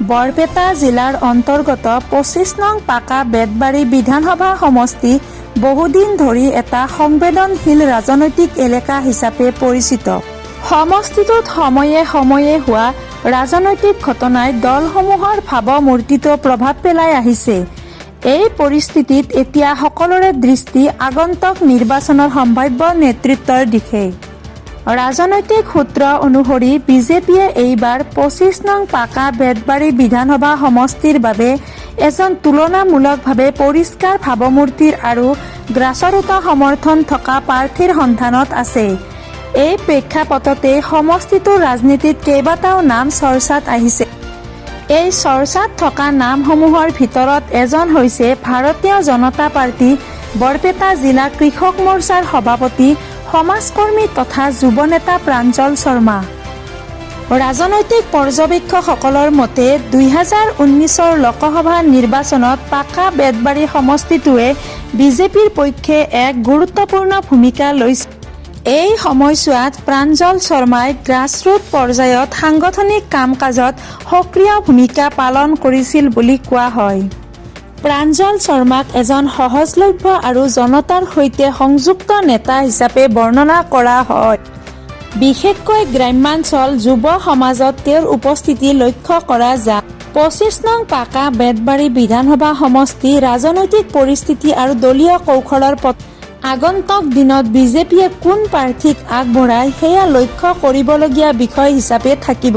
বৰপেটা জিলাৰ অন্তৰ্গত ২৫ নং পাকা বেতবাৰী বিধানসভা সমষ্টি বহুদিন ধৰি এটা সংবেদনশীল ৰাজনৈতিক এলেকা হিচাপে পৰিচিত। সমষ্টিটোত সময়ে সময়ে হোৱা ৰাজনৈতিক ঘটনাই দলসমূহৰ ভাৱমূৰ্তিতো প্ৰভাৱ পেলাই আহিছে। এই পৰিস্থিতিত এতিয়া সকলোৰে দৃষ্টি আগন্তুক নিৰ্বাচনৰ সম্ভাৱ্য নেতৃত্বৰ দিশে। ৰাজনৈতিক সূত্ৰ অনুসৰি বিজেপিয়ে এইবাৰ ২৫ নং পাকা বেতবাৰী বিধানসভা সমষ্টিৰ বাবে এজন তুলনামূলকভাৱে পৰিষ্কাৰ ভাৱমূৰ্তিৰ আৰু গ্ৰাছৰুট সমৰ্থন থকা প্ৰাৰ্থীৰ সন্ধানত আছে। এই প্ৰেক্ষাপটতে সমষ্টিটোৰ ৰাজনীতিত কেইবাটাও নাম চৰ্চাত আহিছে। এই চৰ্চাত থকা নামসমূহৰ ভিতৰত এজন হৈছে ভাৰতীয় জনতা পাৰ্টি বৰপেটা জিলা কৃষক মৰ্চাৰ সভাপতি সমাজকৰ্মী তথা যুৱ নেতা প্ৰাঞ্জল শৰ্মা। ৰাজনৈতিক পৰ্যবেক্ষকসকলৰ মতে ২০১৯ৰ লোকসভা নিৰ্বাচনত পাকা বেতবাৰী সমষ্টিটোৱে বিজেপিৰ পক্ষে এক গুৰুত্বপূৰ্ণ ভূমিকা লৈছে। এই সময়ছোৱাত প্ৰাঞ্জল শৰ্মাই গ্ৰাছৰুট পৰ্যায়ত সাংগঠনিক কাম-কাজত সক্ৰিয় ভূমিকা পালন কৰিছিল বুলি কোৱা হয়। প্ৰাঞ্জল শৰ্মাক এজন সহজলভ্য আৰু জনতাৰ সৈতে সংযুক্ত নেতা হিচাপে বৰ্ণনা কৰা হয়। বিশেষকৈ গ্ৰাম্যাঞ্চল যুৱ সমাজত তেওঁৰ উপস্থিতি লক্ষ্য কৰা যায়। ২৫ নং পাকা বেতবাৰী বিধানসভা সমষ্টি ৰাজনৈতিক পৰিস্থিতি আৰু দলীয় কৌশলৰ আগন্তুক দিনত বিজেপিয়ে কোন প্ৰাৰ্থীক আগবঢ়ায় সেয়া লক্ষ্য কৰিবলগীয়া বিষয় হিচাপে থাকিব।